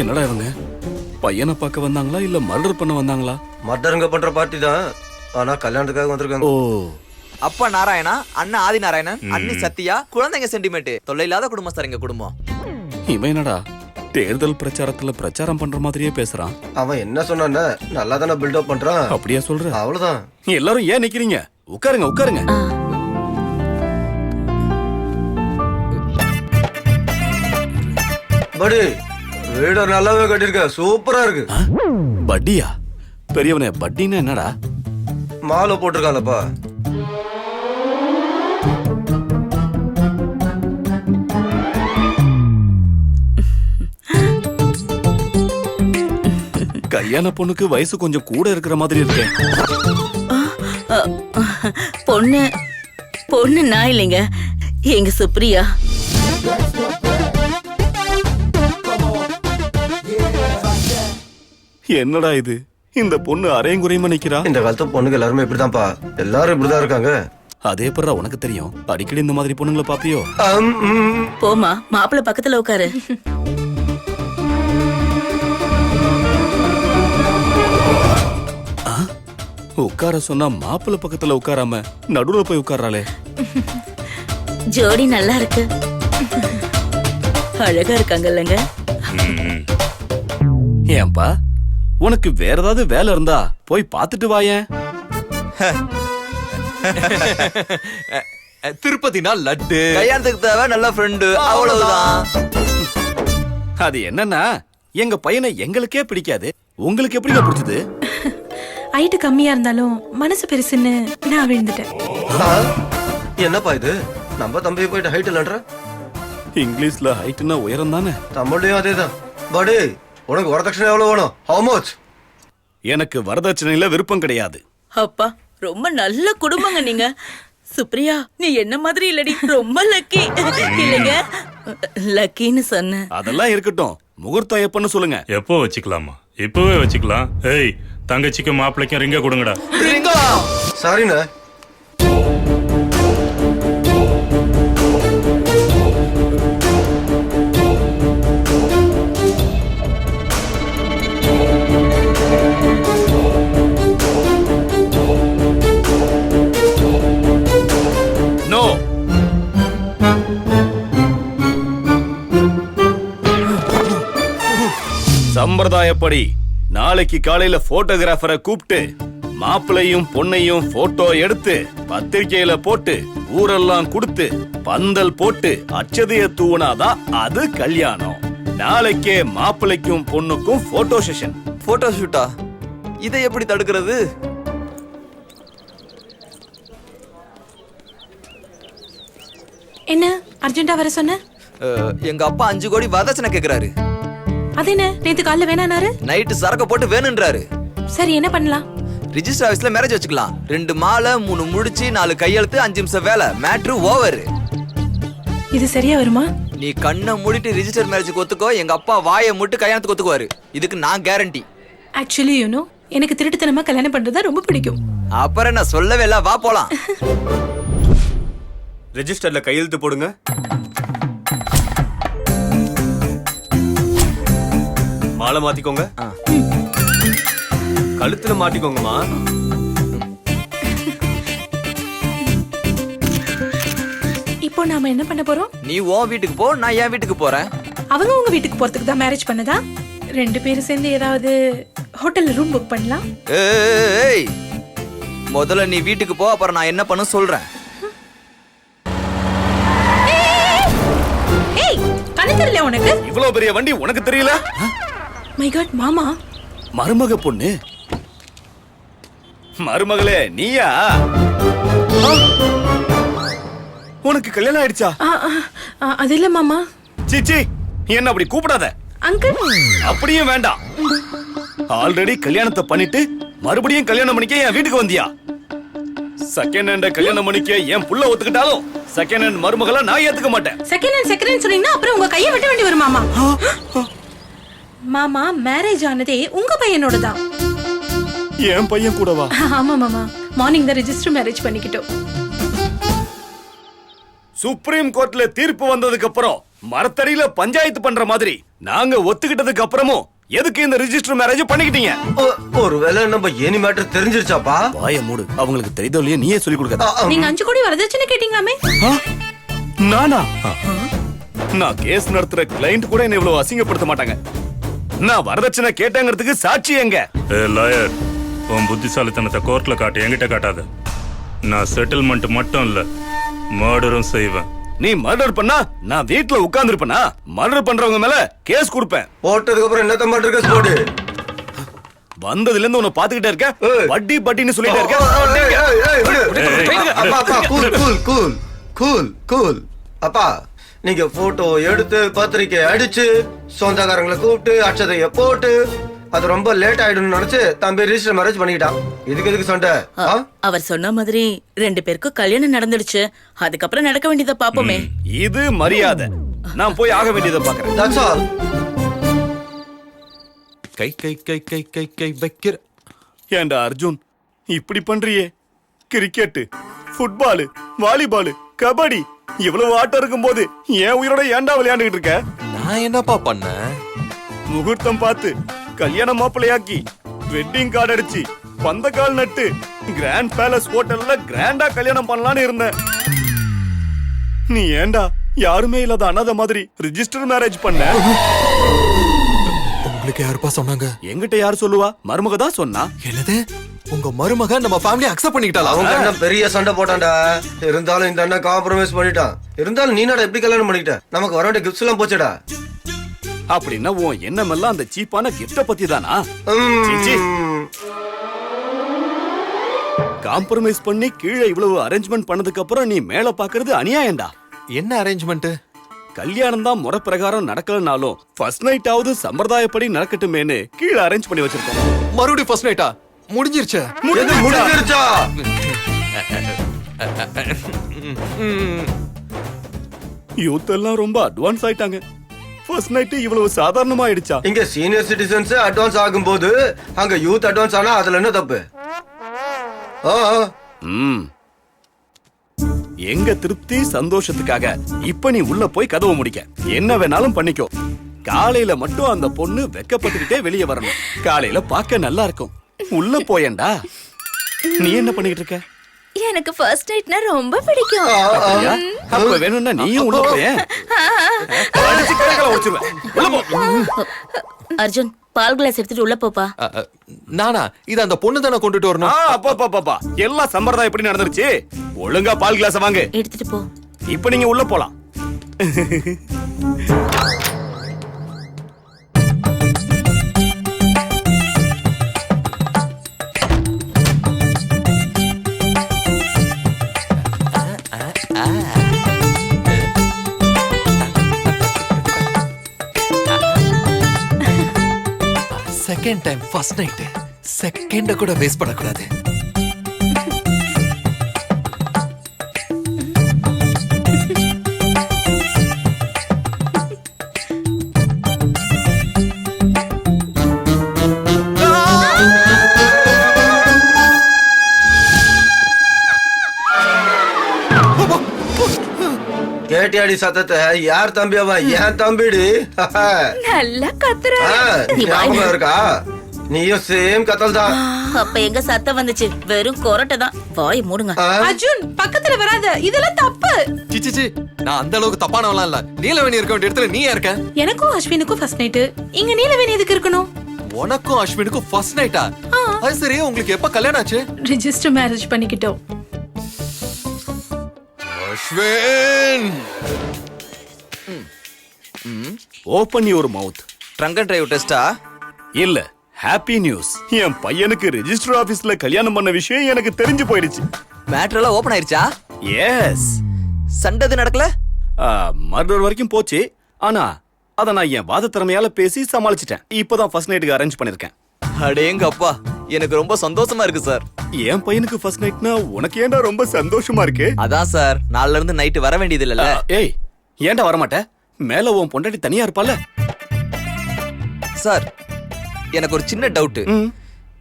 என்னடா இவங்க பையனை பார்க்க வந்தாங்களா இல்ல மர்டர் பண்ண வந்தாங்களா? மர்டருங்க பண்ற பார்ட்டி தான், ஆனா கல்யாணத்துக்காக வந்திருக்காங்க. ஓ, அப்பா நாராயணா, அண்ணன் ஆதி நாராயணன், அண்ணி சத்யா, குழந்தைங்க சென்டிமெண்ட், தொல்லை இல்லாத குடும்பஸ்தர் எங்க குடும்பம். இவன் என்னடா தேர்தல் பிரச்சாரத்துல பிரச்சாரம் பண்ற மாதிரியே பேசுறான். அவன் என்ன சொன்னான நல்லா தானே பில்டப் பண்றான். அப்படியா சொல்ற? அவ்வளவுதான். எல்லாரும் ஏன் நிக்கிறீங்க? உட்காருங்க உட்காருங்க. படி வீடு நல்லாவே கட்டிருக்க, சூப்பரா இருக்கு. பட்டியா? பெரியவனே பட்டின்னா என்னடா? மாலை போட்டிருக்காங்கப்பா. கல்யாண பொண்ணுக்கு வயசு கொஞ்சம் கூட இருக்கிற மாதிரி இருக்கேன். பொண்ணு பொண்ணு நான் இல்லைங்க, எங்க சுப்ரியா. என்னடா இது, இந்த பொண்ணு அரையும் குறையுமா நிக்கிறா? இந்த காலத்து பொண்ணுங்க எல்லாருமே இப்படிதான்ப்பா, எல்லாரும் இப்படிதான் இருக்காங்க. அதே பண்ற உனக்கு தெரியும், அடிக்கடி இந்த மாதிரி பொண்ணுங்களை பாப்பியோ? போமா, மாப்பிள்ள பக்கத்துல உட்காரு. உட்கார சொன்னா மாப்பிள்ள பக்கத்துல உட்காராம நடுவுல போய் உட்கார்றாளே. ஜோடி நல்லா இருக்கு, அழகா இருக்காங்கல்லங்க. ஏன்பா, உனக்கு வேற ஏதாவது வேலை இருந்தா போய் பாத்துட்டு வாயேன். திருப்பதினா லட்டு, கல்யாணத்துக்கு தேவை நல்ல ஃப்ரெண்டு, அவ்வளவுதான். அது என்னன்னா, எங்க பையனை எங்களுக்கே பிடிக்காது, உங்களுக்கு எப்படிங்க பிடிச்சது? ஹைட் கம்மியா இருந்தாலும் மனசு பெருசுன்னு நான் விழுந்துட்டேன். என்னப்பா இது, நம்ம தம்பி போயிட்டு ஹைட் இல்லன்ற? இங்கிலீஷ்ல ஹைட்னா உயரம் தானே. தமிழ்லயும் அதேதான். படி உனக்கு வரதட்சணை எவ்வளவு வேணும்? How much? எனக்கு வரதட்சணையில விருப்பம் கிடையாது. அப்பா ரொம்ப நல்ல குடும்பங்க நீங்க. சுப்ரியா, நீ என்ன மாதிரி இல்லடி, ரொம்ப லக்கி. இல்லைங்க, லக்கின்னு சொன்ன. அதெல்லாம் இருக்கட்டும், முகூர்த்தம் எப்பன்னு சொல்லுங்க. எப்போ வச்சுக்கலாமா? இப்பவே வச்சுக்கலாம். ஏய், தங்கச்சிக்கும் மாப்பிள்ளைக்கும் ரிங்க கொடுங்கடா. சாரிண்ணா. நோ. சம்பிரதாயப்படி நாளைக்கு காலையில போட்டோகிராஃபரை கூப்பிட்டு மாப்பிளையும் பொண்ணையும் போட்டோ எடுத்து பத்திரிகையில போட்டு ஊரெல்லாம் கொடுத்து பந்தல் போட்டு அச்சதைய தூணாதான் அது கல்யாணம். நாளைக்கே மாப்பிளைக்கும் பொண்ணுக்கும் போட்டோ செஷன். போட்டோ ஷூட்டா? இதை எப்படி தடுக்கிறது? என்ன அர்ஜென்ட்டா வர சொன்ன? எங்க அப்பா 5 கோடி வரதட்சணை கேக்குறாரு. அது என்ன, நேத்து காலைல வேணானாரு, நைட்டு சரக்க போட்டு வேணுன்றாரு. சரி என்ன பண்ணலாம்? ரிஜிஸ்டர் ஆபீஸ்ல மேரேஜ் வச்சுக்கலாம். 2 மாலை 3 முடிச்சு 4 கையெழுத்து 5 நிமிஷம் வேலை, மேட்ரு ஓவர். இது சரியா வருமா? நீ கண்ணை மூடிட்டு ரிஜிஸ்டர் மேரேஜுக்கு ஒத்துக்கோ, எங்க அப்பா வாயை மூட்டு கல்யாணத்துக்கு ஒத்துக்குவாரு. இதுக்கு நான் கேரண்டி. ஆக்சுவலி எனக்கு திருட்டுத்தனமா கல்யாணம் பண்றதா ரொம்ப பிடிக்கும். அப்புறம் நான் சொல்லவே இல்ல, வா போலாம். ரெஜிஸ்டர்ல கையெழுத்து போடுங்க. மாலை மாத்திக்கோங்க, கழுத்துல மாட்டிக்கோங்கம்மா. இப்போ நாம என்ன பண்ண போறோம்? நீ உன் வீட்டுக்கு போ, நான் என் வீட்டுக்கு போறேன். அவங்க உங்க வீட்டுக்கு போறதுக்கு தான் மேரேஜ் பண்ணதா? 2 பேரும் சேர்ந்து ஏதாவது ஹோட்டல்ல ரூம் புக் பண்ணலாம். ஏய், முதல்ல நீ வீட்டுக்கு போ, அப்புறம் நான் என்ன பண்ண சொல்றேன். ஏய், கண்ணு தெரியல உனக்கு? இவ்வளவு பெரிய வண்டி உனக்கு தெரியல? மை காட், மாமா. மருமக பொண்ணு. மருமகளே நீயா? உனக்கு கல்யாணம் ஆயிடுச்சா? அது இல்ல மாமா. சீச்சி, என்ன அப்படி கூப்பிடாத. அங்கிள். அப்படியும் வேண்டாம். ஆல்ரெடி கல்யாணத்தை பண்ணிட்டு மறுபடியும் கல்யாணம் பண்ணிக்க என் வீட்டுக்கு வந்தியா? செகண்ட் ஹேண்ட கல்யாணம் பண்ணிக்க என் புள்ள ஒத்துக்கிட்டாலும் செகண்ட் ஹேண்ட் மருமகளா நான் ஏத்துக்க மாட்டேன். செகண்ட் ஹேண்ட் சொன்னீங்கன்னா அப்புறம் உங்க கையை வெட்ட வேண்டி வரும் மாமா. மாமா, மேரேஜ் ஆனதே உங்க பையனோட தான். என் பையன் கூடவா? ஆமா மாமா, மார்னிங் தான் ரெஜிஸ்டர் மேரேஜ் பண்ணிக்கிட்டோம். சுப்ரீம் கோர்ட்ல தீர்ப்பு வந்ததுக்கு அப்புறம் மரத்தடியில பஞ்சாயத்து பண்ற மாதிரி நாங்க ஒத்துக்கிட்டதுக்கு அப்புறமும் எதுக்கு இந்த ரிஜிஸ்டர் மேரேஜ் பண்ணிக்கிட்டீங்க? ஒருவேளை நம்ம ஏனி மேட்டர் தெரிஞ்சிருச்சாப்பா? வாய மூடு. அவங்களுக்கு தெரியுதோ இல்லையோ நீயே சொல்லி கொடுக்க. நீங்க 5 கோடி வரதட்சணை கேட்டீங்களாமே? நானா? நான் கேஸ் நடத்துற கிளைண்ட் கூட என்ன இவ்வளவு அசிங்கப்படுத்த மாட்டாங்க. நான் வரதட்சணை கேட்டேங்கிறதுக்கு சாட்சி எங்க? லாயர், உன் புத்திசாலித்தனத்தை கோர்ட்ல காட்டு, என்கிட்ட காட்டாத. நான் செட்டில்மெண்ட் மட்டும் இல்ல, மர்டரும் செய்வேன். நீ மர்டர் பண்ணா நான் வீட்ல உட்கார்ந்து இருப்பேனா? மர்டர் பண்றவங்க மேல கேஸ் கொடுப்பேன். போட்டதுக்கு அப்புறம் என்ன தம்பா கேஸ் போடு. வந்ததுல இருந்து உன்னை பாத்துக்கிட்டே இருக்க. வட்டி வட்டின்னு சொல்லிட்டே இருக்க. அப்பா அப்பா cool cool cool cool cool. அப்பா நீங்க போட்டோ எடுத்து பத்திரிக்கை அடிச்சு சொந்தக்காரங்களை கூப்பிட்டு அட்சதைய போட்டு அது ரொம்ப லேட் ஆயிடும்னு நினைச்சு தம்பி ரிஜிஸ்டர் மேரேஜ் பண்ணிக்கிட்டான். இதுக்கு எதுக்கு சண்டை? அவர் சொன்ன மாதிரி 2 பேருக்கும் கல்யாணம் நடந்துடுச்சு. அதுக்கப்புறம் நடக்க வேண்டியதை பாப்போமே. இது மரியாதை. நான் போய் ஆக வேண்டியதை பாக்குறேன். That's all. கை கை கை கை கை கை வைக்கிற. ஏண்டா அர்ஜுன் இப்படி பண்றியே? கிரிக்கெட், ஃபுட்பால், வாலிபால், கபடி இவ்வளவு ஆட்டம் இருக்கும்போது ஏன் உயிரோட ஏன்டா விளையாண்டுகிட்டு இருக்க? நான் என்னப்பா பண்ணேன்? முகூர்த்தம் பார்த்து கல்யாண மாப்பிள்ளையாக்கி வெட்டிங் கார்டு அடிச்சு பந்தக்கால் நட்டு கிராண்ட் பேலஸ் ஹோட்டல்ல கிராண்டா கல்யாணம் பண்ணலாம்னு இருந்தேன். நீ ஏன்டா யாருமே இல்லாத அனாதை மாதிரி ரிஜிஸ்டர் மேரேஜ் பண்ண? உங்களுக்கு யாருப்பா சொன்னாங்க? என்கிட்ட யார் சொல்லுவா? மருமக தான் சொன்னா. என்னது? உங்க மருமக நம்ம ஃபேமிலியை அக்செப்ட் பண்ணிக்கிட்டாளா? அவங்க அண்ணன் பெரிய சண்டை போட்டான்டா. இருந்தாலும் இந்த அண்ணன் காம்ப்ரமைஸ் பண்ணிட்டான். இருந்தாலும் நீ நாட எப்படி கல்யாணம் பண்ணிக்கிட்ட? நமக்கு வர வேண்டிய கிஃப்ட்ஸ் எல்லாம் போச்சடா. அப்படின்னா உன் எண்ணமெல்லாம் அந்த சீப்பான கிஃப்ட பத்தி தானா? காம்ப்ரமைஸ் பண்ணி கீழே இவ்வளவு அரேஞ்ச்மெண்ட் பண்ணதுக்கு அப்புறம் நீ மேல பாக்குறது அநியாயம்டா. என்ன அரேஞ்ச்மெண்ட்? கல்யாணம் தான் முறை பிரகாரம் நடக்கலனாலும் ஃபர்ஸ்ட் நைட் ஆவது சம்பிரதாயப்படி நடக்கட்டுமேனு கீழே அரேஞ்ச் பண்ணி வச்சிருக்கோம். மறுபடியும் ஃபர்ஸ்ட் நைட்டா? முடிஞ்சிருச்சா? முடிஞ்சிருச்சா? யூத் எல்லாம் ரொம்ப அட்வான்ஸ் ஆயிட்டாங்க. ஃபர்ஸ்ட் நைட் இவ்வளவு சாதாரணமா ஆயிடுச்சா? இங்க சீனியர் சிட்டிசன்ஸ் அட்வான்ஸ் ஆகும்போது அங்க யூத் அட்வான்ஸ் ஆனா அதுல என்ன தப்பு? எங்க திருப்தி சந்தோஷத்துக்காக இப்ப நீ உள்ள போய் கதவு முடிக்க என்ன வேணாலும் பண்ணிக்கோ. காலையில மட்டும் அந்த பொண்ணு வெக்கப்பட்டுக்கிட்டே வெளியே வரணும். காலையில பார்க்க நல்லா இருக்கும். உள்ள போயேன்டா. நீ என்ன பண்ணிட்டு இருக்க? எனக்கு ஃபர்ஸ்ட் நைட்னா ரொம்ப பிடிக்கும். அப்படியா? அப்ப வேணும்னா நீயும் உள்ள போயே. அடிச்சு கடைகளை உடைச்சிருவேன். உள்ள போ. அர்ஜுன், பால் கிளாஸ் எடுத்துட்டு உள்ள போப்பா. நானா? இது அந்த பொண்ணு தானே கொண்டுட்டு வரணும். அப்பா எல்லாம் சம்பிரதாயம் எப்படி நடந்துருச்சு? ஒழுங்கா பால் கிளாஸ் வாங்க. எடுத்துட்டு போ. இப்ப நீங்க உள்ள போலாம். Second time first night. Second கூட வேஸ்ட் பண்ணக்கூடாது. கேட்டியாடி சத்தத்தை? யார் தம்பி அவன்? ஏன் தம்பிடி? நல்லா கத்துற. ஞாபகம் இருக்கா? நீயும் சேம் கத்தல் தான். அப்ப எங்க சத்தம் வந்துச்சு? வெறும் கொரட்டை தான். வாய் மூடுங்க. அர்ஜுன் பக்கத்துல வராத, இதெல்லாம் தப்பு. சிச்சி, நான் அந்த அளவுக்கு தப்பானவலாம் இல்ல. நீலவேணி இருக்க வேண்டிய இடத்துல நீ இருக்க. எனக்கும் அஸ்வினுக்கும் ஃபர்ஸ்ட் நைட். இங்க நீலவேணி எதுக்கு இருக்கணும்? உனக்கும் அஸ்வினுக்கும் ஃபர்ஸ்ட் நைட்டா? அது சரி, உங்களுக்கு எப்ப கல்யாணம் ஆச்சு? ரிஜிஸ்டர் மேரேஜ் பண்ணிக்கிட்டோம். Ashwin, open your mouth. Drunk and drive டெஸ்டா? இல்ல, ஹாப்பி நியூஸ். என் பையனுக்கு ரெஜிஸ்டர் ஆபீஸ்ல கல்யாணம் பண்ண விஷயம் எனக்கு தெரிஞ்சு போயிடுச்சு. மேட்டர் எல்லாம் ஓபன் ஆயிருச்சா? எஸ். சண்டை எதுவும் நடக்கல? மர்டர் வரைக்கும் போச்சு. ஆனா அத நான் என் வாத திறமையால பேசி சமாளிச்சிட்டேன். இப்பதான் ஃபர்ஸ்ட் நைட்டுக்கு அரேஞ்ச் பண்ணிருக்கேன். அடேங்க அப்பா, எனக்கு ரொம்ப சந்தோஷமா இருக்கு சார். என் பையனுக்கு ஃபர்ஸ்ட் நைட்னா உனக்கு ஏன்டா ரொம்ப சந்தோஷமா இருக்கு? அதான் சார், நாளைல இருந்து நைட்டு வர வேண்டியது இல்லல்ல. ஏய், ஏன்டா வரமாட்ட? மேல உன் பொண்டாட்டி தனியா இருப்பால. சார், எனக்கு ஒரு சின்ன டவுட்.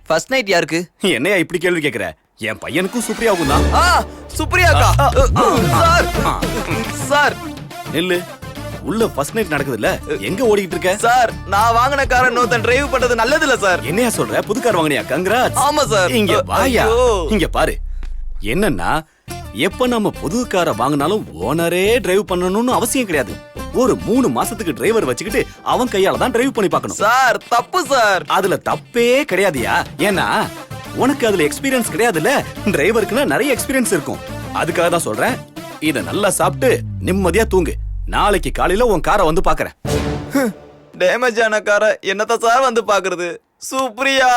ஃபர்ஸ்ட் நைட் யாருக்கு? என்னையா இப்படி கேள்வி கேக்குற? என் பையனுக்கும் சுப்ரியாவுக்கும் தான். சுப்ரியாக்கா? சார் சார் இல்ல, உள்ள ஃபர்ஸ்ட் நைட் நடக்குதுல்ல, எங்க ஓடிக்கிட்டு இருக்க? சார் நான் வாங்கின காரை இன்னொருத்தன் டிரைவ் பண்றது நல்லது இல்ல சார். என்னையா சொல்ற? புது கார் வாங்குனியா? கங்க்ராட்ஸ். ஆமா சார். இங்க வாயா. ஐயோ. இங்க பாரு. என்னன்னா எப்ப நம்ம புது காரை வாங்கினாலும் ஓனரே டிரைவ் பண்ணணும்னு அவசியம் கிடையாது. ஒரு 3 மாசத்துக்கு டிரைவர் வச்சுக்கிட்டு அவன் கையால தான் டிரைவ் பண்ணி பார்க்கணும். சார் தப்பு சார். அதுல தப்பே கிடையாதுயா. ஏன்னா உனக்கு அதுல எக்ஸ்பீரியன்ஸ் கிடையாதுல்ல. டிரைவருக்குன்னா நிறைய எக்ஸ்பீரியன்ஸ் இருக்கும். அதுக்காக தான் சொல்றேன், இத நல்லா சாப்பிட்டு நிம்மதியா தூங்கு. நாளைக்கு காலையில உன் காரை வந்து பாக்குறேன். டேமேஜ் ஆன காரை என்னத்த சார் வந்து பாக்குறது? சுப்ரியா